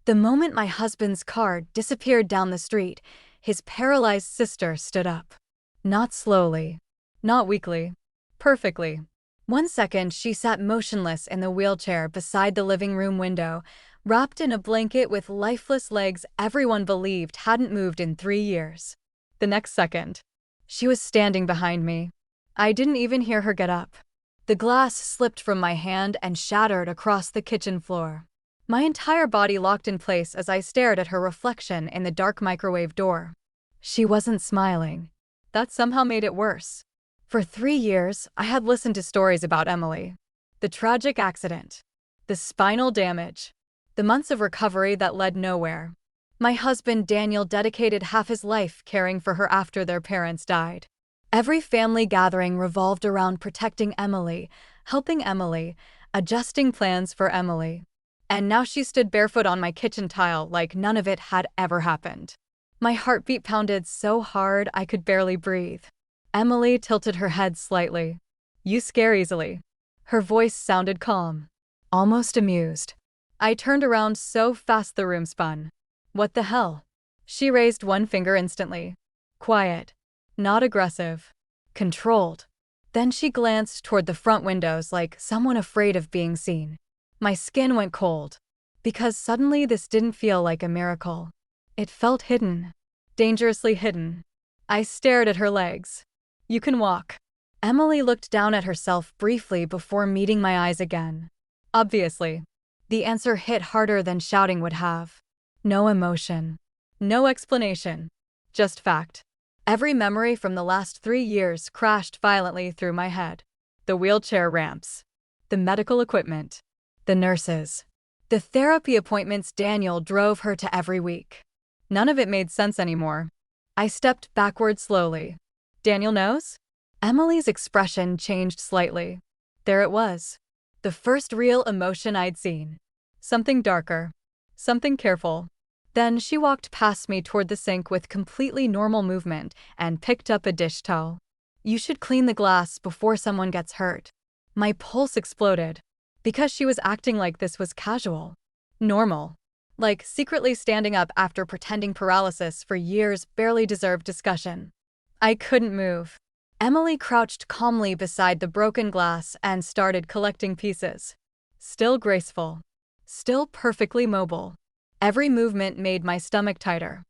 The moment my husband's car disappeared down the street, his paralyzed sister stood up. Not slowly, not weakly, perfectly. 1 second, she sat motionless in the wheelchair beside the living room window, wrapped in a blanket with lifeless legs everyone believed hadn't moved in 3 years. The next second, she was standing behind me. I didn't even hear her get up. The glass slipped from my hand and shattered across the kitchen floor. My entire body locked in place as I stared at her reflection in the dark microwave door. She wasn't smiling. That somehow made it worse. For 3 years, I had listened to stories about Emily. The tragic accident, the spinal damage, the months of recovery that led nowhere. My husband Daniel dedicated half his life caring for her after their parents died. Every family gathering revolved around protecting Emily, helping Emily, adjusting plans for Emily. And now she stood barefoot on my kitchen tile like none of it had ever happened. My heartbeat pounded so hard I could barely breathe. Emily tilted her head slightly. "You scare easily." Her voice sounded calm, almost amused. I turned around so fast the room spun. "What the hell?" She raised one finger instantly. Quiet. Not aggressive. Controlled. Then she glanced toward the front windows like someone afraid of being seen. My skin went cold. Because suddenly this didn't feel like a miracle. It felt hidden. Dangerously hidden. I stared at her legs. "You can walk." Emily looked down at herself briefly before meeting my eyes again. Obviously. The answer hit harder than shouting would have. No emotion. No explanation. Just fact. Every memory from the last 3 years crashed violently through my head. The wheelchair ramps. The medical equipment. The nurses. The therapy appointments Daniel drove her to every week. None of it made sense anymore. I stepped backward slowly. "Daniel knows?" Emily's expression changed slightly. There it was. The first real emotion I'd seen. Something darker. Something careful. Then she walked past me toward the sink with completely normal movement and picked up a dish towel. "You should clean the glass before someone gets hurt." My pulse exploded. Because she was acting like this was casual. Normal. Like secretly standing up after pretending paralysis for years barely deserved discussion. I couldn't move. Emily crouched calmly beside the broken glass and started collecting pieces. Still graceful. Still perfectly mobile. Every movement made my stomach tighter.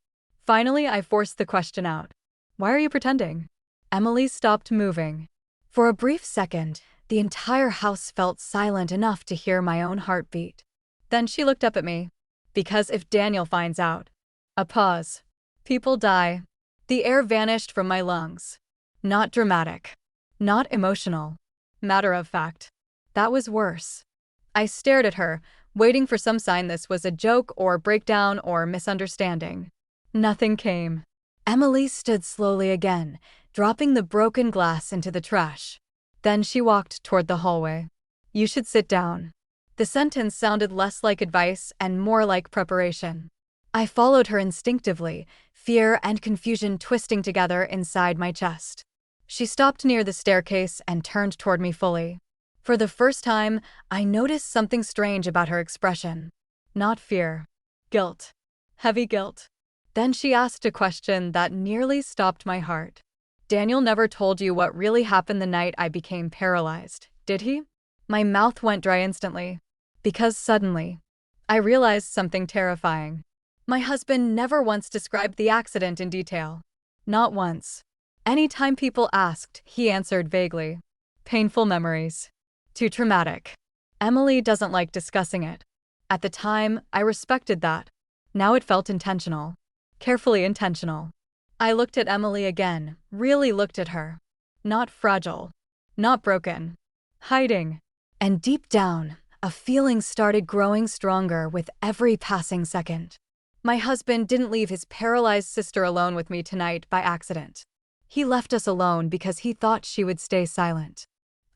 Finally, I forced the question out. "Why are you pretending?" Emily stopped moving. For a brief second, the entire house felt silent enough to hear my own heartbeat. Then she looked up at me. "Because if Daniel finds out." A pause. "People die." The air vanished from my lungs. Not dramatic. Not emotional. Matter of fact. That was worse. I stared at her, waiting for some sign this was a joke or breakdown or misunderstanding. Nothing came. Emily stood slowly again, dropping the broken glass into the trash. Then she walked toward the hallway. "You should sit down." The sentence sounded less like advice and more like preparation. I followed her instinctively, fear and confusion twisting together inside my chest. She stopped near the staircase and turned toward me fully. For the first time, I noticed something strange about her expression. Not fear. Guilt. Heavy guilt. Then she asked a question that nearly stopped my heart. "Daniel never told you what really happened the night I became paralyzed, did he?" My mouth went dry instantly. Because suddenly, I realized something terrifying. My husband never once described the accident in detail. Not once. Anytime people asked, he answered vaguely. Painful memories. Too traumatic. Emily doesn't like discussing it. At the time, I respected that. Now it felt intentional. Carefully intentional. I looked at Emily again, really looked at her. Not fragile. Not broken. Hiding. And deep down, a feeling started growing stronger with every passing second. My husband didn't leave his paralyzed sister alone with me tonight by accident. He left us alone because he thought she would stay silent.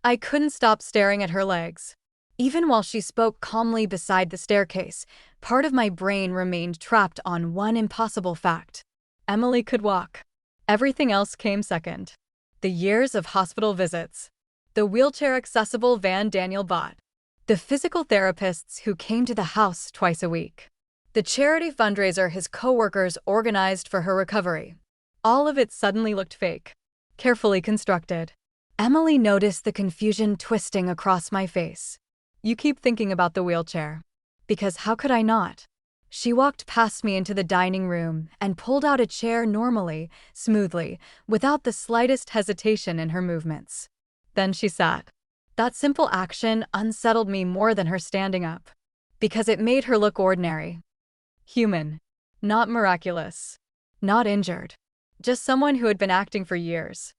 I couldn't stop staring at her legs. Even while she spoke calmly beside the staircase, part of my brain remained trapped on one impossible fact. Emily could walk. Everything else came second. The years of hospital visits. The wheelchair-accessible van Daniel bought. The physical therapists who came to the house twice a week. The charity fundraiser his coworkers organized for her recovery. All of it suddenly looked fake, carefully constructed. Emily noticed the confusion twisting across my face. You keep thinking about the wheelchair. Because how could I not? She walked past me into the dining room and pulled out a chair normally, smoothly, without the slightest hesitation in her movements. Then she sat. That simple action unsettled me more than her standing up. Because it made her look ordinary. Human. Not miraculous. Not injured. Just someone who had been acting for years.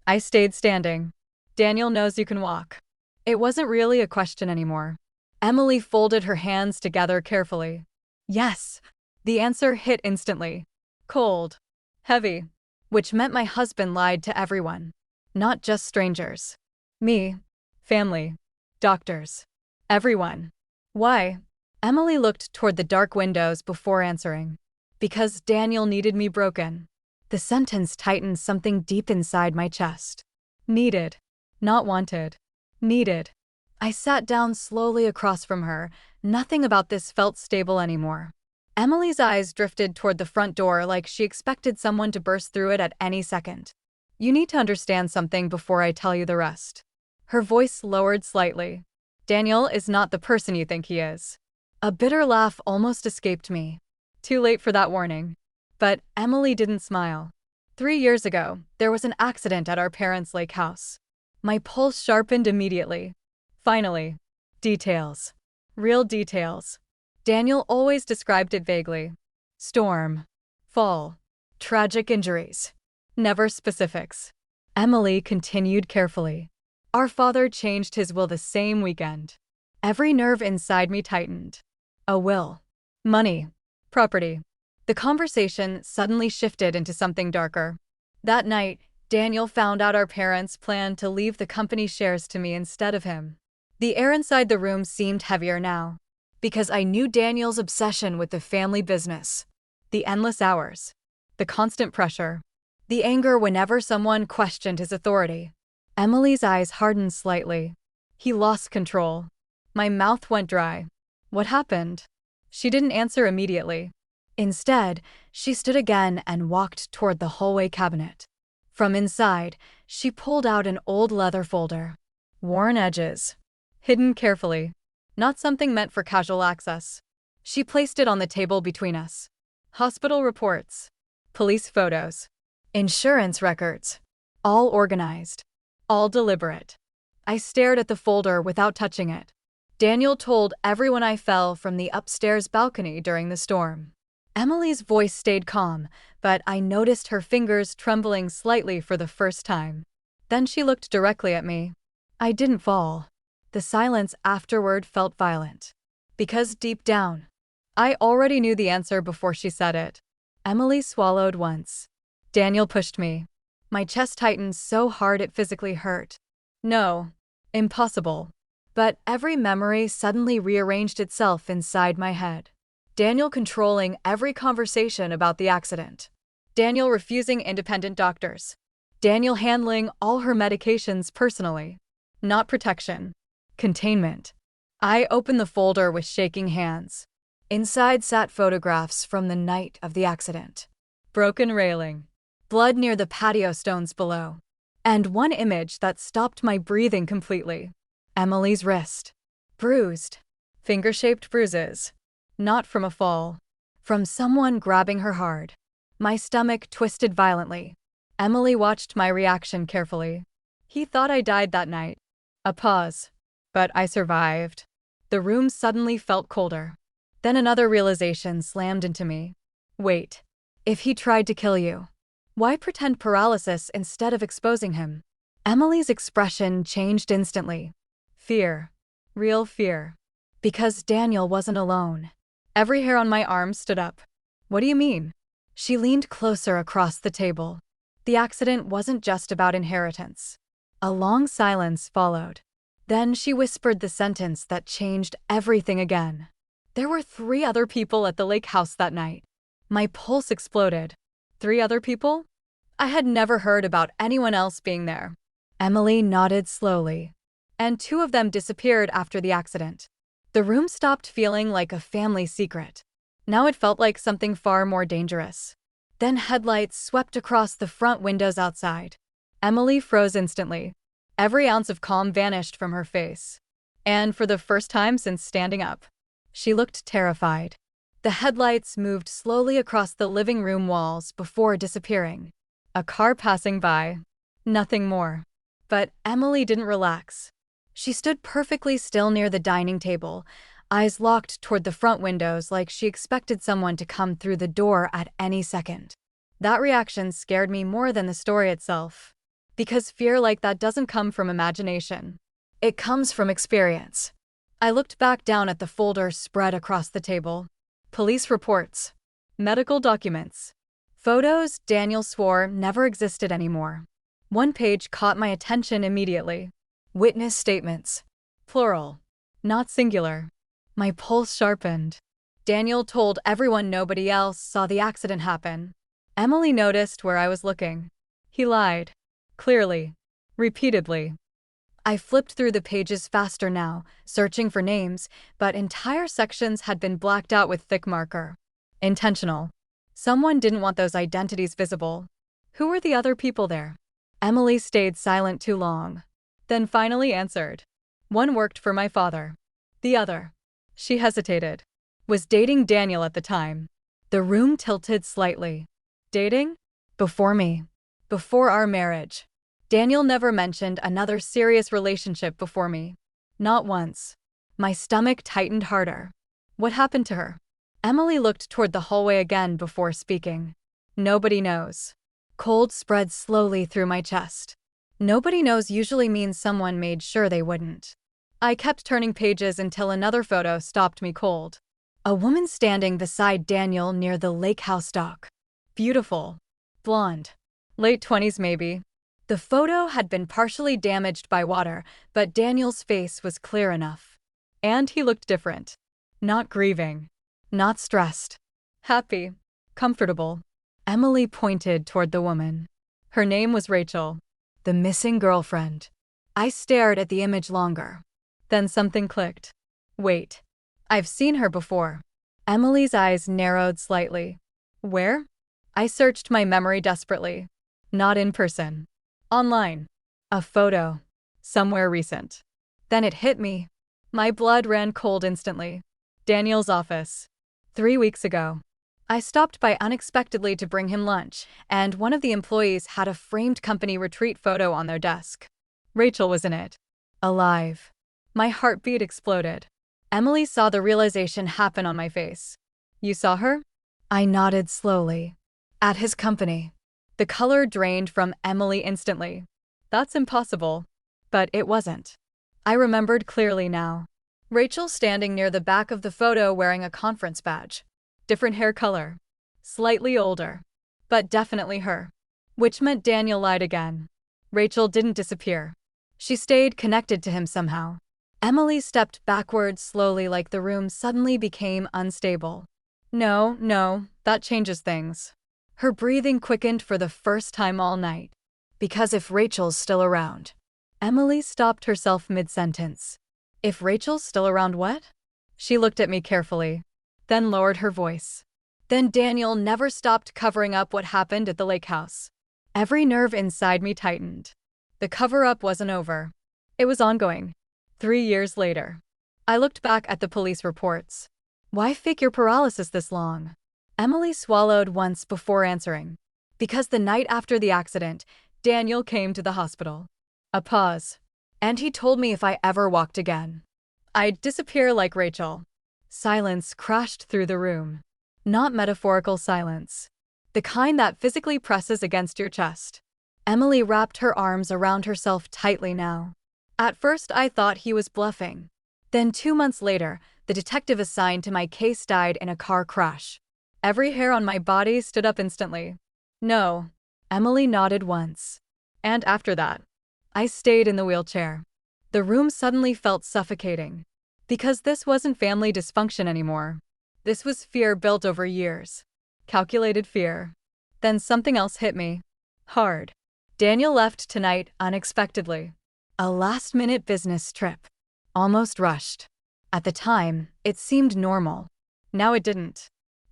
I stayed standing. Daniel knows you can walk. It wasn't really a question anymore. Emily folded her hands together carefully. Yes. The answer hit instantly. Cold. Heavy. Which meant my husband lied to everyone. Not just strangers. Me. Family. Doctors. Everyone. Why? Emily looked toward the dark windows before answering. Because Daniel needed me broken. The sentence tightened something deep inside my chest. Needed. Not wanted. Needed. I sat down slowly across from her. Nothing about this felt stable anymore. Emily's eyes drifted toward the front door like she expected someone to burst through it at any second. You need to understand something before I tell you the rest. Her voice lowered slightly. Daniel is not the person you think he is. A bitter laugh almost escaped me. Too late for that warning. But Emily didn't smile. 3 years ago, there was an accident at our parents' lake house. My pulse sharpened immediately. Finally. Details. Real details. Daniel always described it vaguely. Storm. Fall. Tragic injuries. Never specifics. Emily continued carefully. Our father changed his will the same weekend. Every nerve inside me tightened. A will. Money. Property. The conversation suddenly shifted into something darker. That night, Daniel found out our parents planned to leave the company shares to me instead of him. The air inside the room seemed heavier now. Because I knew Daniel's obsession with the family business. The endless hours. The constant pressure. The anger whenever someone questioned his authority. Emily's eyes hardened slightly. He lost control. My mouth went dry. What happened? She didn't answer immediately. Instead, she stood again and walked toward the hallway cabinet. From inside, she pulled out an old leather folder. Worn edges. Hidden carefully. Not something meant for casual access. She placed it on the table between us. Hospital reports. Police photos. Insurance records. All organized. All deliberate. I stared at the folder without touching it. Daniel told everyone I fell from the upstairs balcony during the storm. Emily's voice stayed calm, but I noticed her fingers trembling slightly for the first time. Then she looked directly at me. I didn't fall. The silence afterward felt violent. Because deep down, I already knew the answer before she said it. Emily swallowed once. Daniel pushed me. My chest tightened so hard it physically hurt. No. Impossible. But every memory suddenly rearranged itself inside my head. Daniel controlling every conversation about the accident. Daniel refusing independent doctors. Daniel handling all her medications personally. Not protection. Containment. I opened the folder with shaking hands. Inside sat photographs from the night of the accident. Broken railing. Blood near the patio stones below. And one image that stopped my breathing completely. Emily's wrist. Bruised. Finger-shaped bruises. Not from a fall. From someone grabbing her hard. My stomach twisted violently. Emily watched my reaction carefully. He thought I died that night. A pause. But I survived. The room suddenly felt colder. Then another realization slammed into me. Wait. If he tried to kill you, why pretend paralysis instead of exposing him? Emily's expression changed instantly. Fear. Real fear. Because Daniel wasn't alone. Every hair on my arm stood up. What do you mean? She leaned closer across the table. The accident wasn't just about inheritance. A long silence followed. Then she whispered the sentence that changed everything again. There were 3 other people at the lake house that night. My pulse exploded. 3 other people? I had never heard about anyone else being there. Emily nodded slowly. And 2 of them disappeared after the accident. The room stopped feeling like a family secret. Now it felt like something far more dangerous. Then headlights swept across the front windows outside. Emily froze instantly. Every ounce of calm vanished from her face. And for the first time since standing up, she looked terrified. The headlights moved slowly across the living room walls before disappearing. A car passing by. Nothing more. But Emily didn't relax. She stood perfectly still near the dining table, eyes locked toward the front windows like she expected someone to come through the door at any second. That reaction scared me more than the story itself. Because fear like that doesn't come from imagination. It comes from experience. I looked back down at the folder spread across the table. Police reports. Medical documents. Photos Daniel swore never existed anymore. One page caught my attention immediately. Witness statements. Plural. Not singular. My pulse sharpened. Daniel told everyone nobody else saw the accident happen. Emily noticed where I was looking. He lied. Clearly. Repeatedly. I flipped through the pages faster now, searching for names, but entire sections had been blacked out with thick marker. Intentional. Someone didn't want those identities visible. Who were the other people there? Emily stayed silent too long. Then finally answered. One worked for my father. The other. She hesitated. Was dating Daniel at the time. The room tilted slightly. Dating? Before me. Before our marriage. Daniel never mentioned another serious relationship before me. Not once. My stomach tightened harder. What happened to her? Emily looked toward the hallway again before speaking. Nobody knows. Cold spread slowly through my chest. Nobody knows usually means someone made sure they wouldn't. I kept turning pages until another photo stopped me cold. A woman standing beside Daniel near the lake house dock. Beautiful. Blonde. Late 20s maybe. The photo had been partially damaged by water, but Daniel's face was clear enough. And he looked different. Not grieving. Not stressed. Happy. Comfortable. Emily pointed toward the woman. Her name was Rachel. The missing girlfriend. I stared at the image longer. Then something clicked. Wait. I've seen her before. Emily's eyes narrowed slightly. Where? I searched my memory desperately. Not in person. Online. A photo. Somewhere recent. Then it hit me. My blood ran cold instantly. Daniel's office. 3 weeks ago. I stopped by unexpectedly to bring him lunch, and one of the employees had a framed company retreat photo on their desk. Rachel was in it. Alive. My heartbeat exploded. Emily saw the realization happen on my face. You saw her? I nodded slowly. At his company. The color drained from Emily instantly. That's impossible. But it wasn't. I remembered clearly now. Rachel standing near the back of the photo wearing a conference badge. Different hair color. Slightly older. But definitely her. Which meant Daniel lied again. Rachel didn't disappear. She stayed connected to him somehow. Emily stepped backwards slowly like the room suddenly became unstable. No, that changes things. Her breathing quickened for the first time all night. Because if Rachel's still around. Emily stopped herself mid-sentence. If Rachel's still around what? She looked at me carefully. Then lowered her voice. Then Daniel never stopped covering up what happened at the lake house. Every nerve inside me tightened. The cover-up wasn't over. It was ongoing. 3 years later. I looked back at the police reports. Why fake your paralysis this long? Emily swallowed once before answering. Because the night after the accident, Daniel came to the hospital. A pause. And he told me if I ever walked again, I'd disappear like Rachel. Silence crashed through the room. Not metaphorical silence. The kind that physically presses against your chest. Emily wrapped her arms around herself tightly now. At first I thought he was bluffing. Then 2 months later, the detective assigned to my case died in a car crash. Every hair on my body stood up instantly. No. Emily nodded once. And after that, I stayed in the wheelchair. The room suddenly felt suffocating. Because this wasn't family dysfunction anymore. This was fear built over years. Calculated fear. Then something else hit me. Hard. Daniel left tonight unexpectedly. A last-minute business trip. Almost rushed. At the time, it seemed normal. Now it didn't.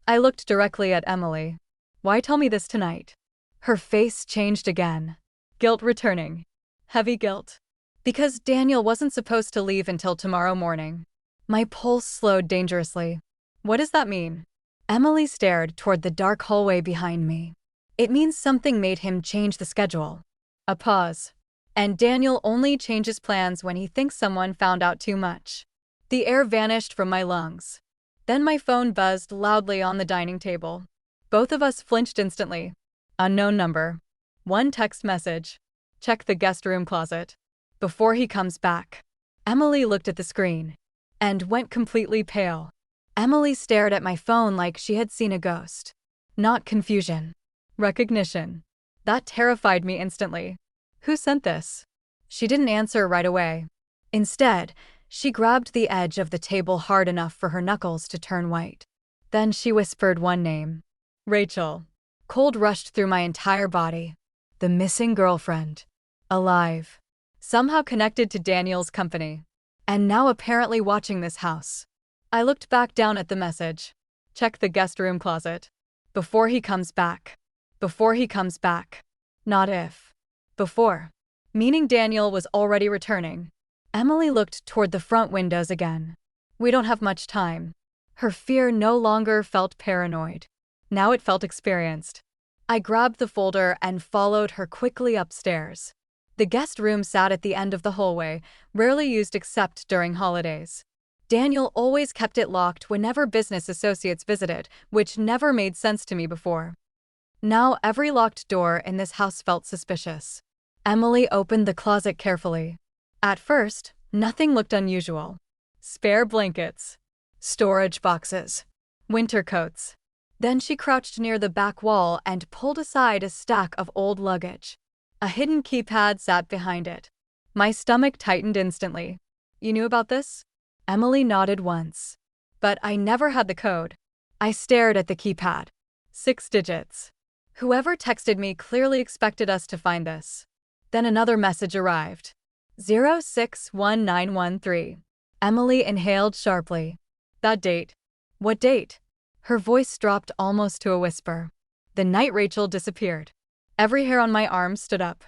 I looked directly at Emily. Why tell me this tonight? Her face changed again. Guilt returning. Heavy guilt. Because Daniel wasn't supposed to leave until tomorrow morning. My pulse slowed dangerously. What does that mean? Emily stared toward the dark hallway behind me. It means something made him change the schedule. A pause. And Daniel only changes plans when he thinks someone found out too much. The air vanished from my lungs. Then my phone buzzed loudly on the dining table. Both of us flinched instantly. Unknown number. One text message. Check the guest room closet. Before he comes back. Emily looked at the screen. And went completely pale. Emily stared at my phone like she had seen a ghost. Not confusion. Recognition. That terrified me instantly. Who sent this? She didn't answer right away. Instead, she grabbed the edge of the table hard enough for her knuckles to turn white. Then she whispered one name. Rachel. Cold rushed through my entire body. The missing girlfriend. Alive. Somehow connected to Daniel's company. And now apparently watching this house. I looked back down at the message. Check the guest room closet. Before he comes back. Before he comes back. Not if. Before. Meaning Daniel was already returning. Emily looked toward the front windows again. We don't have much time. Her fear no longer felt paranoid. Now it felt experienced. I grabbed the folder and followed her quickly upstairs. The guest room sat at the end of the hallway, rarely used except during holidays. Daniel always kept it locked whenever business associates visited, which never made sense to me before. Now every locked door in this house felt suspicious. Emily opened the closet carefully. At first, nothing looked unusual. Spare blankets. Storage boxes. Winter coats. Then she crouched near the back wall and pulled aside a stack of old luggage. A hidden keypad sat behind it. My stomach tightened instantly. You knew about this? Emily nodded once. But I never had the code. I stared at the keypad. 6 digits. Whoever texted me clearly expected us to find this. Then another message arrived. 061913. Emily inhaled sharply. That date. What date? Her voice dropped almost to a whisper. The night Rachel disappeared. Every hair on my arm stood up.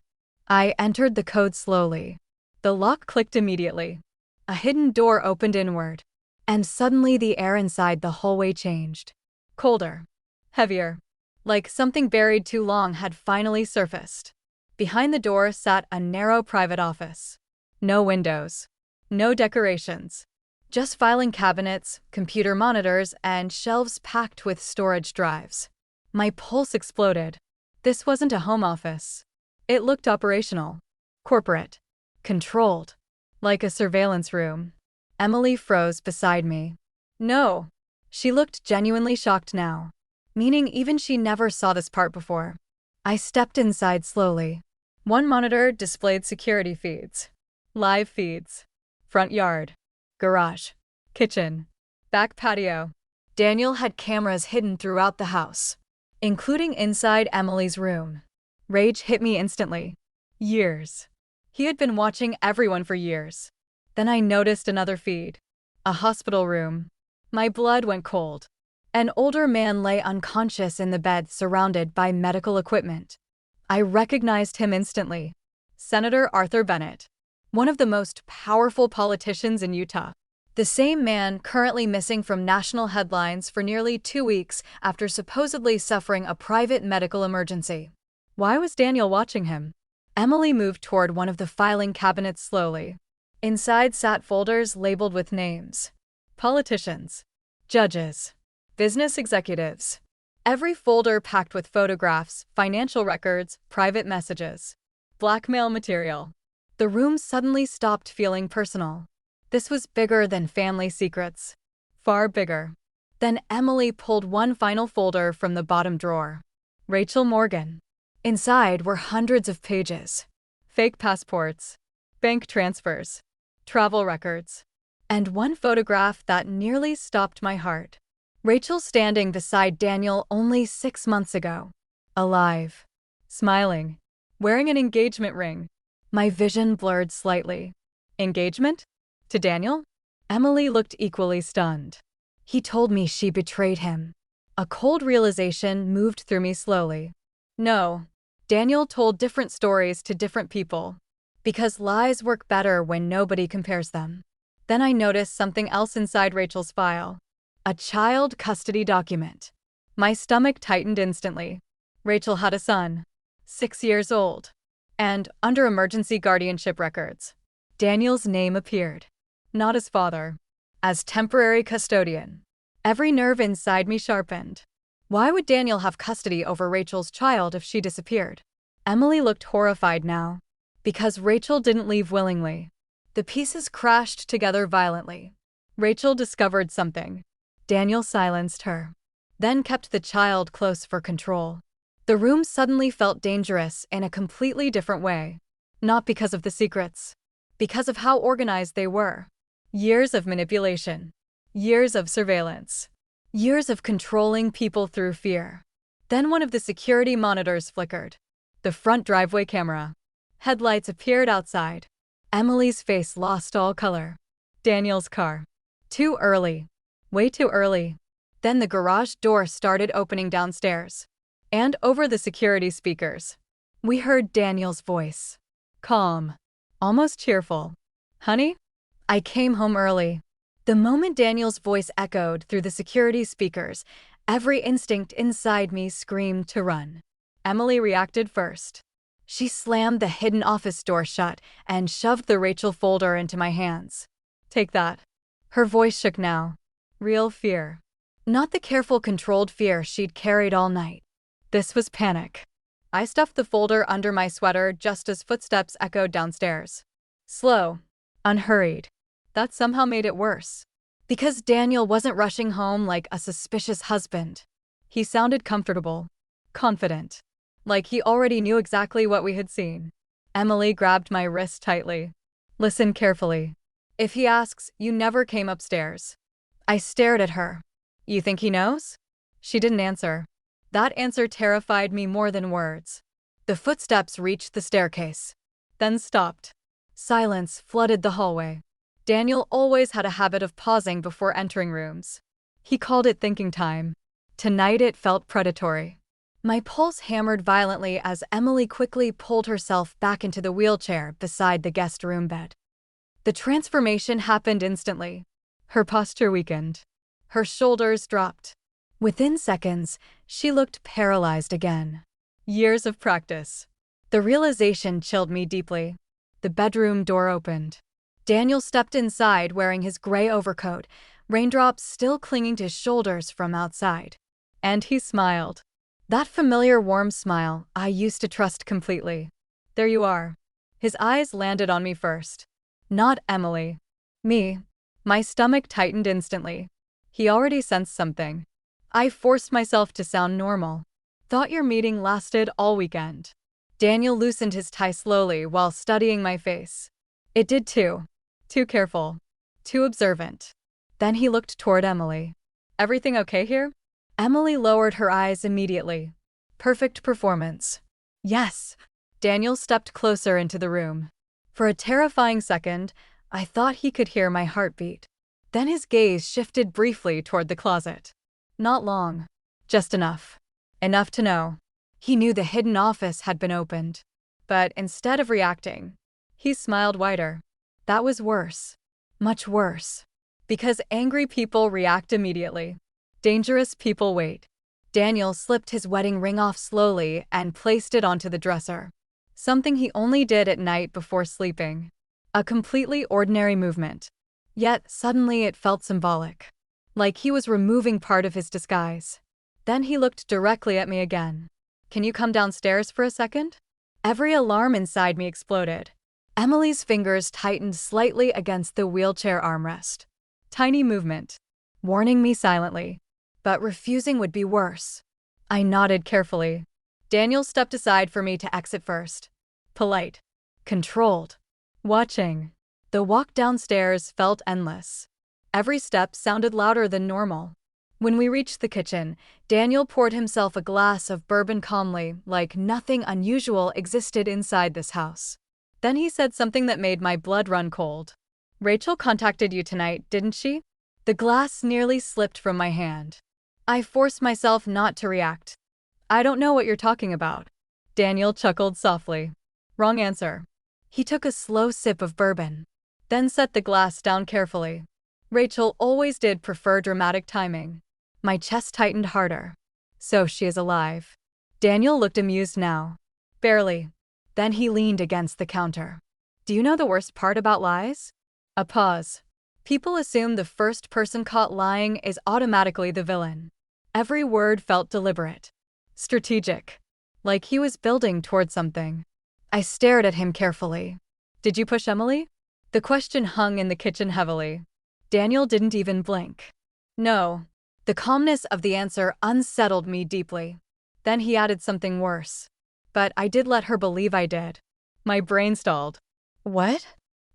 I entered the code slowly. The lock clicked immediately. A hidden door opened inward. And suddenly the air inside the hallway changed. Colder. Heavier. Like something buried too long had finally surfaced. Behind the door sat a narrow private office. No windows. No decorations. Just filing cabinets, computer monitors, and shelves packed with storage drives. My pulse exploded. This wasn't a home office. It looked operational. Corporate. Controlled. Like a surveillance room. Emily froze beside me. No. She looked genuinely shocked now. Meaning even she never saw this part before. I stepped inside slowly. One monitor displayed security feeds. Live feeds. Front yard. Garage. Kitchen. Back patio. Daniel had cameras hidden throughout the house, including inside Emily's room. Rage hit me instantly. Years. He had been watching everyone for years. Then I noticed another feed. A hospital room. My blood went cold. An older man lay unconscious in the bed surrounded by medical equipment. I recognized him instantly. Senator Arthur Bennett. One of the most powerful politicians in Utah. The same man currently missing from national headlines for nearly 2 weeks after supposedly suffering a private medical emergency. Why was Daniel watching him? Emily moved toward one of the filing cabinets slowly. Inside sat folders labeled with names. Politicians. Judges. Business executives. Every folder packed with photographs, financial records, private messages. Blackmail material. The room suddenly stopped feeling personal. This was bigger than family secrets. Far bigger. Then Emily pulled one final folder from the bottom drawer. Rachel Morgan. Inside were hundreds of pages. Fake passports. Bank transfers. Travel records. And one photograph that nearly stopped my heart. Rachel standing beside Daniel only 6 months ago. Alive. Smiling. Wearing an engagement ring. My vision blurred slightly. Engagement? To Daniel? Emily looked equally stunned. He told me she betrayed him. A cold realization moved through me slowly. No, Daniel told different stories to different people. Because lies work better when nobody compares them. Then I noticed something else inside Rachel's file. A child custody document. My stomach tightened instantly. Rachel had a son, 6 years old. And under emergency guardianship records, Daniel's name appeared. Not as father, as temporary custodian. Every nerve inside me sharpened. Why would Daniel have custody over Rachel's child if she disappeared? Emily looked horrified now. Because Rachel didn't leave willingly. The pieces crashed together violently. Rachel discovered something. Daniel silenced her. Then kept the child close for control. The room suddenly felt dangerous in a completely different way. Not because of the secrets. Because of how organized they were. Years of manipulation. Years of surveillance. Years of controlling people through fear. Then one of the security monitors flickered. The front driveway camera. Headlights appeared outside. Emily's face lost all color. Daniel's car. Too early. Way too early. Then the garage door started opening downstairs. And over the security speakers, we heard Daniel's voice. Calm. Almost cheerful. Honey? I came home early. The moment Daniel's voice echoed through the security speakers, every instinct inside me screamed to run. Emily reacted first. She slammed the hidden office door shut and shoved the Rachel folder into my hands. Take that. Her voice shook now. Real fear. Not the careful, controlled fear she'd carried all night. This was panic. I stuffed the folder under my sweater just as footsteps echoed downstairs. Slow. Unhurried. That somehow made it worse. Because Daniel wasn't rushing home like a suspicious husband. He sounded comfortable. Confident. Like he already knew exactly what we had seen. Emily grabbed my wrist tightly. Listen carefully. If he asks, you never came upstairs. I stared at her. You think he knows? She didn't answer. That answer terrified me more than words. The footsteps reached the staircase. Then stopped. Silence flooded the hallway. Daniel always had a habit of pausing before entering rooms. He called it thinking time. Tonight it felt predatory. My pulse hammered violently as Emily quickly pulled herself back into the wheelchair beside the guest room bed. The transformation happened instantly. Her posture weakened. Her shoulders dropped. Within seconds, she looked paralyzed again. Years of practice. The realization chilled me deeply. The bedroom door opened. Daniel stepped inside wearing his gray overcoat, raindrops still clinging to his shoulders from outside. And he smiled. That familiar warm smile I used to trust completely. There you are. His eyes landed on me first. Not Emily. Me. My stomach tightened instantly. He already sensed something. I forced myself to sound normal. Thought your meeting lasted all weekend. Daniel loosened his tie slowly while studying my face. It did too. Too careful. Too observant. Then he looked toward Emily. Everything okay here? Emily lowered her eyes immediately. Perfect performance. Yes. Daniel stepped closer into the room. For a terrifying second, I thought he could hear my heartbeat. Then his gaze shifted briefly toward the closet. Not long. Just enough. Enough to know. He knew the hidden office had been opened. But instead of reacting, he smiled wider. That was worse. Much worse. Because angry people react immediately. Dangerous people wait. Daniel slipped his wedding ring off slowly and placed it onto the dresser. Something he only did at night before sleeping. A completely ordinary movement. Yet suddenly it felt symbolic. Like he was removing part of his disguise. Then he looked directly at me again. Can you come downstairs for a second? Every alarm inside me exploded. Emily's fingers tightened slightly against the wheelchair armrest. Tiny movement. Warning me silently. But refusing would be worse. I nodded carefully. Daniel stepped aside for me to exit first. Polite. Controlled. Watching. The walk downstairs felt endless. Every step sounded louder than normal. When we reached the kitchen, Daniel poured himself a glass of bourbon calmly, like nothing unusual existed inside this house. Then he said something that made my blood run cold. Rachel contacted you tonight, didn't she? The glass nearly slipped from my hand. I forced myself not to react. I don't know what you're talking about. Daniel chuckled softly. Wrong answer. He took a slow sip of bourbon, then set the glass down carefully. Rachel always did prefer dramatic timing. My chest tightened harder. So she is alive. Daniel looked amused now. Barely. Then he leaned against the counter. Do you know the worst part about lies? A pause. People assume the first person caught lying is automatically the villain. Every word felt deliberate. Strategic. Like he was building toward something. I stared at him carefully. Did you push Emily? The question hung in the kitchen heavily. Daniel didn't even blink. No. The calmness of the answer unsettled me deeply. Then he added something worse. But I did let her believe I did. My brain stalled. What?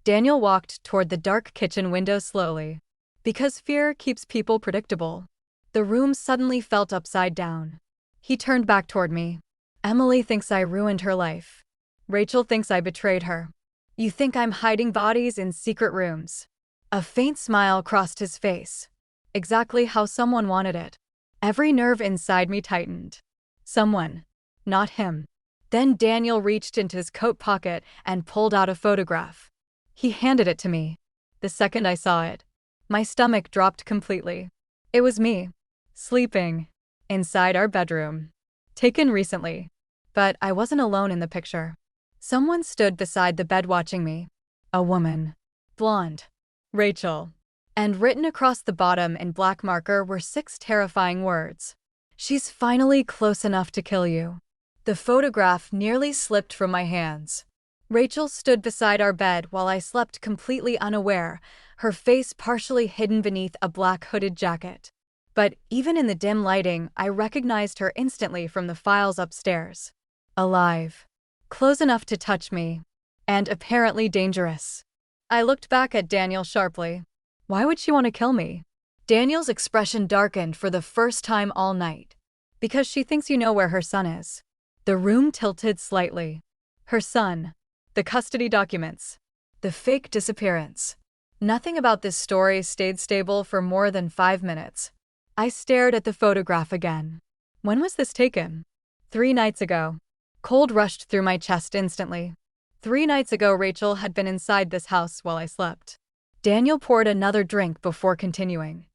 Daniel walked toward the dark kitchen window slowly. Because fear keeps people predictable. The room suddenly felt upside down. He turned back toward me. Emily thinks I ruined her life. Rachel thinks I betrayed her. You think I'm hiding bodies in secret rooms. A faint smile crossed his face. Exactly how someone wanted it. Every nerve inside me tightened. Someone. Not him. Then Daniel reached into his coat pocket and pulled out a photograph. He handed it to me. The second I saw it, my stomach dropped completely. It was me. Sleeping. Inside our bedroom. Taken recently. But I wasn't alone in the picture. Someone stood beside the bed watching me. A woman. Blonde. Rachel. And written across the bottom in black marker were 6 terrifying words. She's finally close enough to kill you. The photograph nearly slipped from my hands. Rachel stood beside our bed while I slept completely unaware, her face partially hidden beneath a black hooded jacket. But even in the dim lighting, I recognized her instantly from the files upstairs. Alive. Close enough to touch me. And apparently dangerous. I looked back at Daniel sharply. Why would she want to kill me? Daniel's expression darkened for the first time all night. Because she thinks you know where her son is. The room tilted slightly. Her son. The custody documents. The fake disappearance. Nothing about this story stayed stable for more than 5 minutes. I stared at the photograph again. When was this taken? 3 nights ago. Cold rushed through my chest instantly. 3 nights ago Rachel had been inside this house while I slept. Daniel poured another drink before continuing.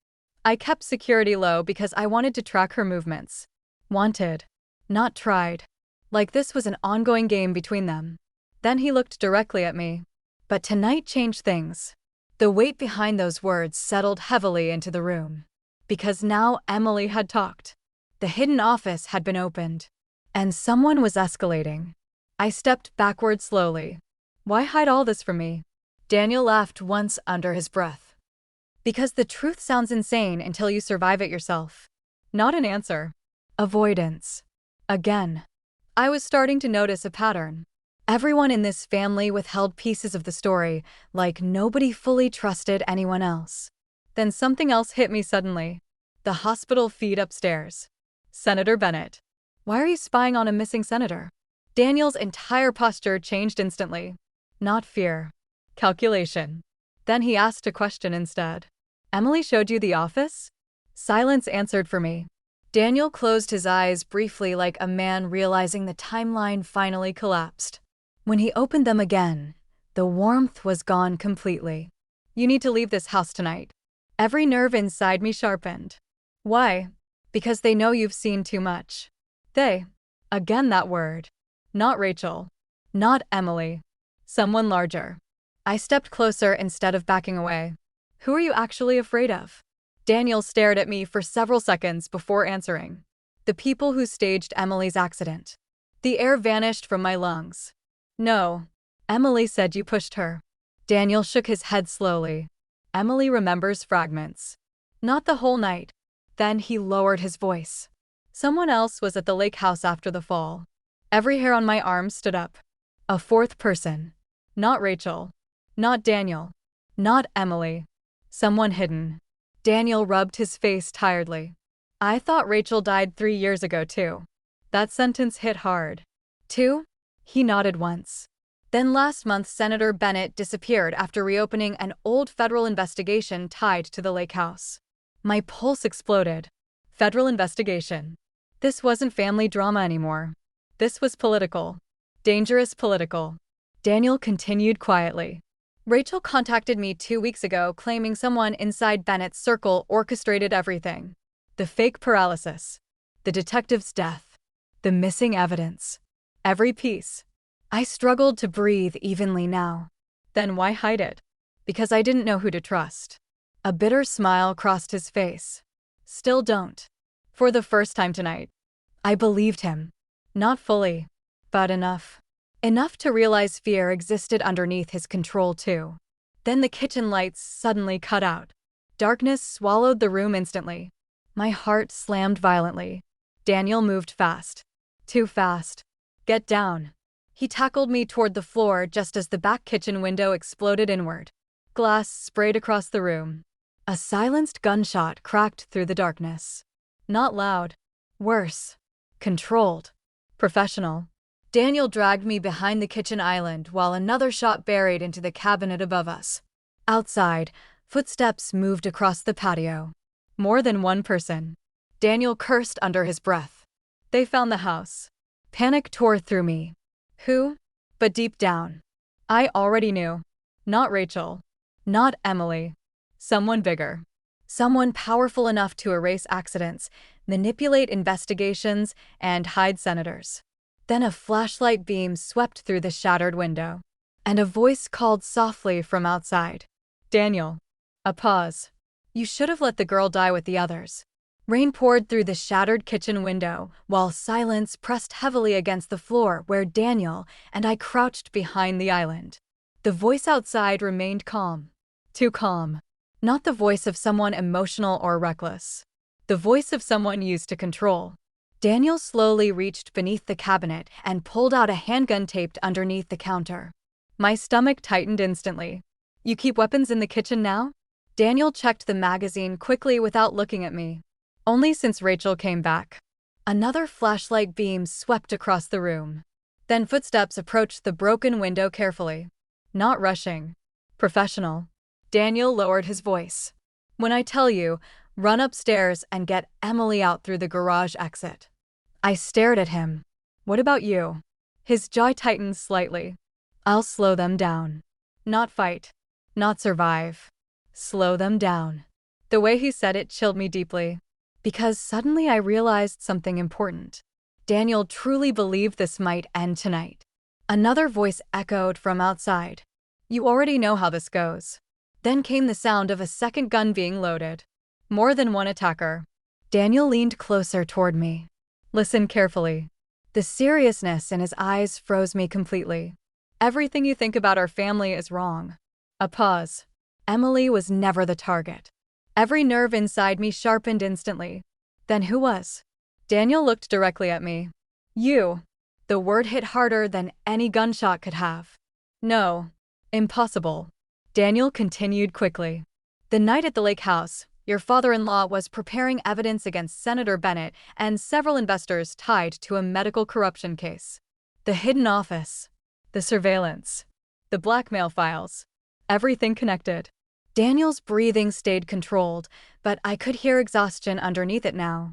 I kept security low because I wanted to track her movements. Wanted. Not tried. Like this was an ongoing game between them. Then he looked directly at me. But tonight changed things. The weight behind those words settled heavily into the room. Because now Emily had talked. The hidden office had been opened. And someone was escalating. I stepped backward slowly. Why hide all this from me? Daniel laughed once under his breath. Because the truth sounds insane until you survive it yourself. Not an answer. Avoidance. Again. I was starting to notice a pattern. Everyone in this family withheld pieces of the story, like nobody fully trusted anyone else. Then something else hit me suddenly. The hospital feed upstairs. Senator Bennett. Why are you spying on a missing senator? Daniel's entire posture changed instantly. Not fear. Calculation. Then he asked a question instead. Emily showed you the office? Silence answered for me. Daniel closed his eyes briefly like a man realizing the timeline finally collapsed. When he opened them again, the warmth was gone completely. You need to leave this house tonight. Every nerve inside me sharpened. Why? Because they know you've seen too much. They. Again that word. Not Rachel. Not Emily. Someone larger. I stepped closer instead of backing away. Who are you actually afraid of? Daniel stared at me for several seconds before answering. The people who staged Emily's accident. The air vanished from my lungs. No. Emily said you pushed her. Daniel shook his head slowly. Emily remembers fragments. Not the whole night. Then he lowered his voice. Someone else was at the lake house after the fall. Every hair on my arm stood up. A 4th person. Not Rachel. Not Daniel. Not Emily. Someone hidden. Daniel rubbed his face tiredly. I thought Rachel died 3 years ago too. That sentence hit hard. 2? He nodded once. Then last month Senator Bennett disappeared after reopening an old federal investigation tied to the lake house. My pulse exploded. Federal investigation. This wasn't family drama anymore. This was political. Dangerous political. Daniel continued quietly. Rachel contacted me 2 weeks ago claiming someone inside Bennett's circle orchestrated everything. The fake paralysis. The detective's death. The missing evidence. Every piece. I struggled to breathe evenly now. Then why hide it? Because I didn't know who to trust. A bitter smile crossed his face. Still don't. For the first time tonight. I believed him. Not fully, but enough. Enough to realize fear existed underneath his control too. Then the kitchen lights suddenly cut out. Darkness swallowed the room instantly. My heart slammed violently. Daniel moved fast. Too fast. Get down. He tackled me toward the floor just as the back kitchen window exploded inward. Glass sprayed across the room. A silenced gunshot cracked through the darkness. Not loud. Worse. Controlled. Professional. Daniel dragged me behind the kitchen island while another shot buried into the cabinet above us. Outside, footsteps moved across the patio. More than one person. Daniel cursed under his breath. They found the house. Panic tore through me. Who? But deep down, I already knew. Not Rachel. Not Emily. Someone bigger. Someone powerful enough to erase accidents, manipulate investigations, and hide senators. Then a flashlight beam swept through the shattered window. And a voice called softly from outside. Daniel. A pause. You should have let the girl die with the others. Rain poured through the shattered kitchen window, while silence pressed heavily against the floor where Daniel and I crouched behind the island. The voice outside remained calm. Too calm. Not the voice of someone emotional or reckless. The voice of someone used to control. Daniel slowly reached beneath the cabinet and pulled out a handgun taped underneath the counter. My stomach tightened instantly. You keep weapons in the kitchen now? Daniel checked the magazine quickly without looking at me. Only since Rachel came back. Another flashlight beam swept across the room. Then footsteps approached the broken window carefully. Not rushing. Professional. Daniel lowered his voice. When I tell you, run upstairs and get Emily out through the garage exit. I stared at him. What about you? His jaw tightened slightly. I'll slow them down. Not fight. Not survive. Slow them down. The way he said it chilled me deeply. Because suddenly I realized something important. Daniel truly believed this might end tonight. Another voice echoed from outside. You already know how this goes. Then came the sound of a second gun being loaded. More than one attacker. Daniel leaned closer toward me. Listen carefully. The seriousness in his eyes froze me completely. Everything you think about our family is wrong. A pause. Emily was never the target. Every nerve inside me sharpened instantly. Then who was? Daniel looked directly at me. You. The word hit harder than any gunshot could have. No. Impossible. Daniel continued quickly. The night at the lake house, your father-in-law was preparing evidence against Senator Bennett and several investors tied to a medical corruption case. The hidden office. The surveillance. The blackmail files. Everything connected. Daniel's breathing stayed controlled, but I could hear exhaustion underneath it now.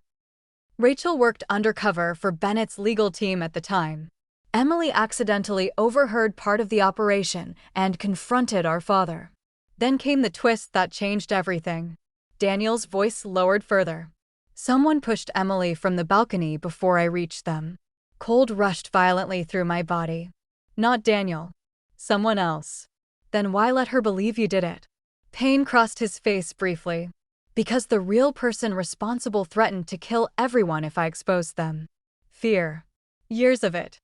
Rachel worked undercover for Bennett's legal team at the time. Emily accidentally overheard part of the operation and confronted our father. Then came the twist that changed everything. Daniel's voice lowered further. Someone pushed Emily from the balcony before I reached them. Cold rushed violently through my body. Not Daniel. Someone else. Then why let her believe you did it? Pain crossed his face briefly. Because the real person responsible threatened to kill everyone if I exposed them. Fear. Years of it.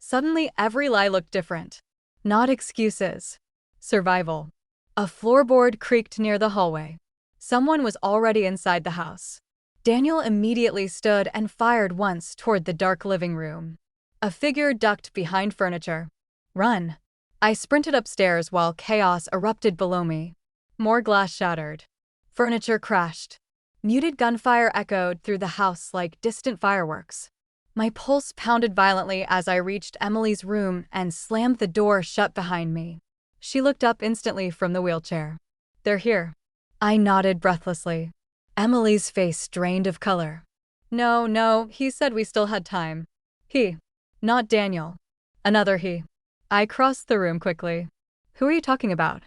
Suddenly every lie looked different. Not excuses. Survival. A floorboard creaked near the hallway. Someone was already inside the house. Daniel immediately stood and fired once toward the dark living room. A figure ducked behind furniture. Run. I sprinted upstairs while chaos erupted below me. More glass shattered. Furniture crashed. Muted gunfire echoed through the house like distant fireworks. My pulse pounded violently as I reached Emily's room and slammed the door shut behind me. She looked up instantly from the wheelchair. They're here. I nodded breathlessly. Emily's face drained of color. No, no, he said we still had time. He. Not Daniel. Another he. I crossed the room quickly. Who are you talking about?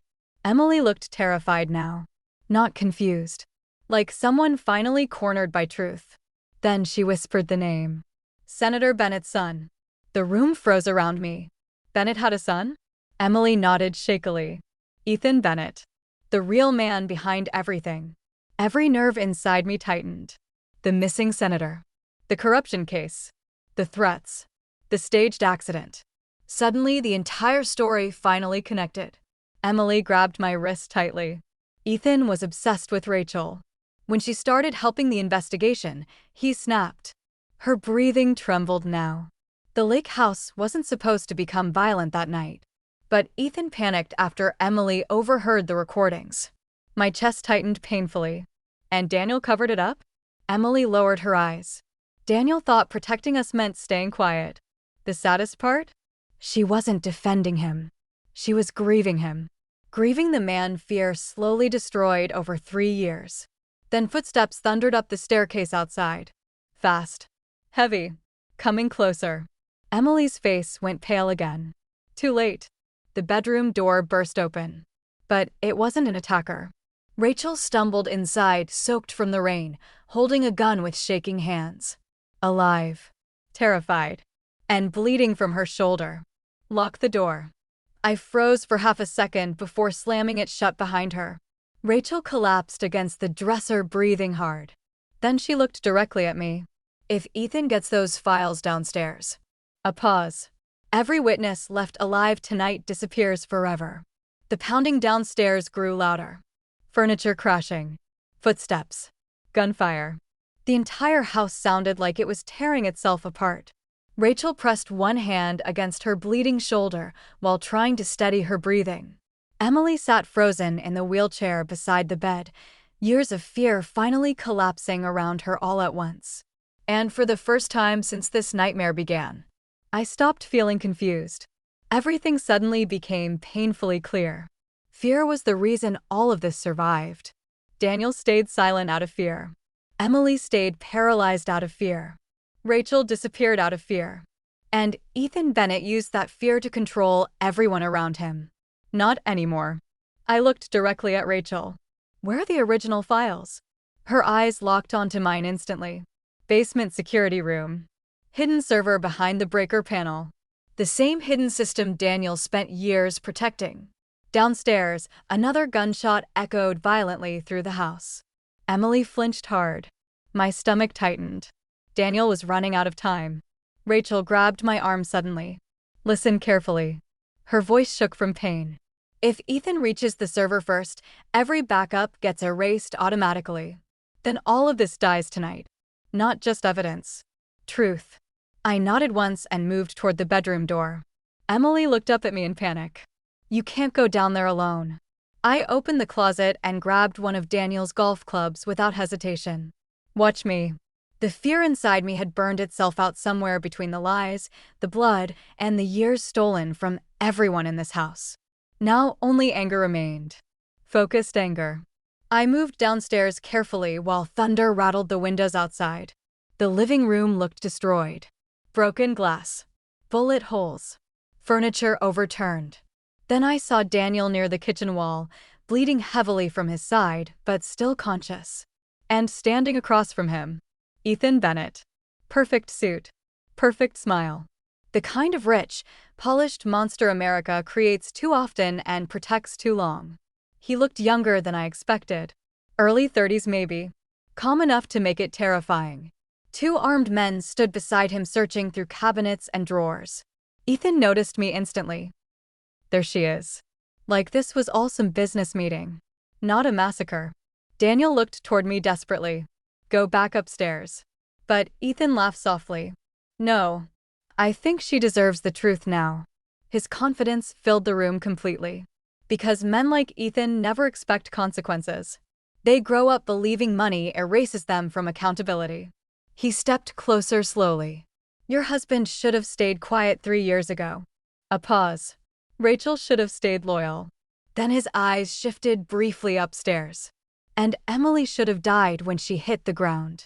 Emily looked terrified now. Not confused. Like someone finally cornered by truth. Then she whispered the name. Senator Bennett's son. The room froze around me. Bennett had a son? Emily nodded shakily. Ethan Bennett. The real man behind everything. Every nerve inside me tightened. The missing senator. The corruption case. The threats. The staged accident. Suddenly, the entire story finally connected. Emily grabbed my wrist tightly. Ethan was obsessed with Rachel. When she started helping the investigation, he snapped. Her breathing trembled now. The lake house wasn't supposed to become violent that night. But Ethan panicked after Emily overheard the recordings. My chest tightened painfully. And Daniel covered it up? Emily lowered her eyes. Daniel thought protecting us meant staying quiet. The saddest part? She wasn't defending him. She was grieving him. Grieving the man fear slowly destroyed over 3 years. Then footsteps thundered up the staircase outside. Fast. Heavy. Coming closer. Emily's face went pale again. Too late. The bedroom door burst open. But it wasn't an attacker. Rachel stumbled inside, soaked from the rain, holding a gun with shaking hands. Alive. Terrified. And bleeding from her shoulder. Lock the door. I froze for half a second before slamming it shut behind her. Rachel collapsed against the dresser, breathing hard. Then she looked directly at me. If Ethan gets those files downstairs. A pause. Every witness left alive tonight disappears forever. The pounding downstairs grew louder. Furniture crashing. Footsteps. Gunfire. The entire house sounded like it was tearing itself apart. Rachel pressed one hand against her bleeding shoulder while trying to steady her breathing. Emily sat frozen in the wheelchair beside the bed, years of fear finally collapsing around her all at once. And for the first time since this nightmare began, I stopped feeling confused. Everything suddenly became painfully clear. Fear was the reason all of this survived. Daniel stayed silent out of fear. Emily stayed paralyzed out of fear. Rachel disappeared out of fear. And Ethan Bennett used that fear to control everyone around him. Not anymore. I looked directly at Rachel. Where are the original files? Her eyes locked onto mine instantly. Basement security room. Hidden server behind the breaker panel. The same hidden system Daniel spent years protecting. Downstairs, another gunshot echoed violently through the house. Emily flinched hard. My stomach tightened. Daniel was running out of time. Rachel grabbed my arm suddenly. Listen carefully. Her voice shook from pain. If Ethan reaches the server first, every backup gets erased automatically. Then all of this dies tonight. Not just evidence. Truth. I nodded once and moved toward the bedroom door. Emily looked up at me in panic. You can't go down there alone. I opened the closet and grabbed one of Daniel's golf clubs without hesitation. Watch me. The fear inside me had burned itself out somewhere between the lies, the blood, and the years stolen from everyone in this house. Now only anger remained. Focused anger. I moved downstairs carefully while thunder rattled the windows outside. The living room looked destroyed. Broken glass. Bullet holes. Furniture overturned. Then I saw Daniel near the kitchen wall, bleeding heavily from his side, but still conscious. And standing across from him, Ethan Bennett. Perfect suit. Perfect smile. The kind of rich, polished monster America creates too often and protects too long. He looked younger than I expected. Early 30s maybe. Calm enough to make it terrifying. 2 armed men stood beside him searching through cabinets and drawers. Ethan noticed me instantly. There she is. Like this was all some business meeting. Not a massacre. Daniel looked toward me desperately. Go back upstairs. But Ethan laughed softly. No. I think she deserves the truth now. His confidence filled the room completely. Because men like Ethan never expect consequences. They grow up believing money erases them from accountability. He stepped closer slowly. Your husband should have stayed quiet 3 years ago. A pause. Rachel should have stayed loyal. Then his eyes shifted briefly upstairs. And Emily should have died when she hit the ground.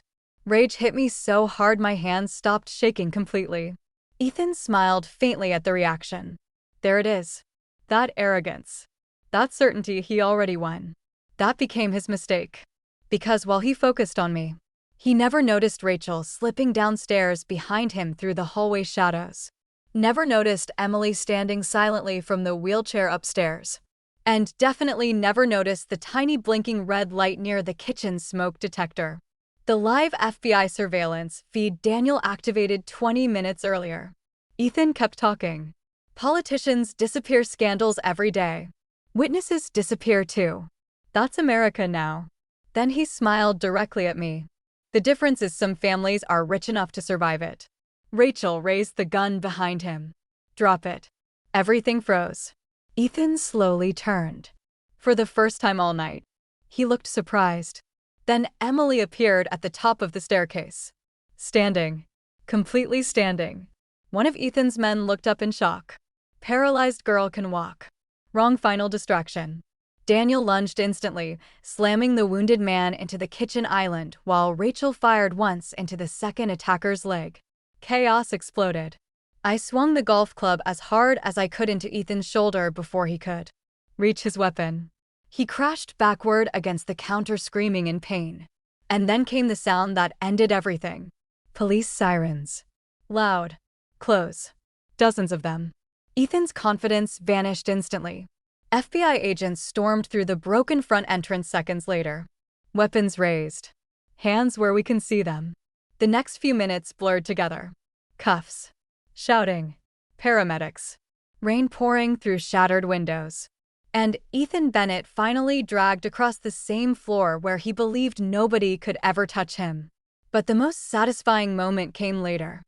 Rage hit me so hard my hands stopped shaking completely. Ethan smiled faintly at the reaction. There it is. That arrogance. That certainty he already won. That became his mistake. Because while he focused on me, he never noticed Rachel slipping downstairs behind him through the hallway shadows. Never noticed Emily standing silently from the wheelchair upstairs. And definitely never noticed the tiny blinking red light near the kitchen smoke detector. The live FBI surveillance feed Daniel activated 20 minutes earlier. Ethan kept talking. Politicians disappear scandals every day. Witnesses disappear too. That's America now. Then he smiled directly at me. The difference is some families are rich enough to survive it. Rachel raised the gun behind him. Drop it. Everything froze. Ethan slowly turned. For the first time all night, he looked surprised. Then Emily appeared at the top of the staircase. Standing. Completely standing. One of Ethan's men looked up in shock. Paralyzed girl can walk. Wrong final distraction. Daniel lunged instantly, slamming the wounded man into the kitchen island while Rachel fired once into the second attacker's leg. Chaos exploded. I swung the golf club as hard as I could into Ethan's shoulder before he could reach his weapon. He crashed backward against the counter screaming in pain. And then came the sound that ended everything. Police sirens. Loud. Close. Dozens of them. Ethan's confidence vanished instantly. FBI agents stormed through the broken front entrance seconds later. Weapons raised. Hands where we can see them. The next few minutes blurred together. Cuffs. Shouting. Paramedics. Rain pouring through shattered windows. And Ethan Bennett finally dragged across the same floor where he believed nobody could ever touch him. But the most satisfying moment came later.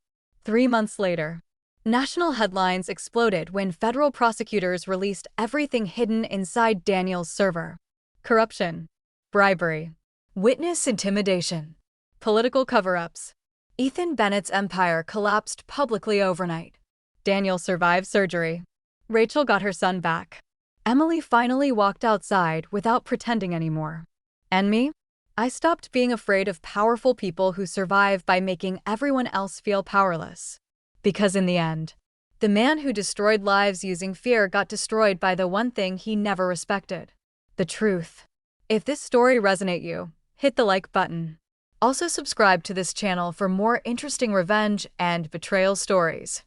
3 months later. National headlines exploded when federal prosecutors released everything hidden inside Daniel's server. Corruption. Bribery. Witness intimidation. Political cover-ups. Ethan Bennett's empire collapsed publicly overnight. Daniel survived surgery. Rachel got her son back. Emily finally walked outside without pretending anymore. And me? I stopped being afraid of powerful people who survive by making everyone else feel powerless. Because in the end, the man who destroyed lives using fear got destroyed by the one thing he never respected: the truth. If this story resonates you, hit the like button. Also subscribe to this channel for more interesting revenge and betrayal stories.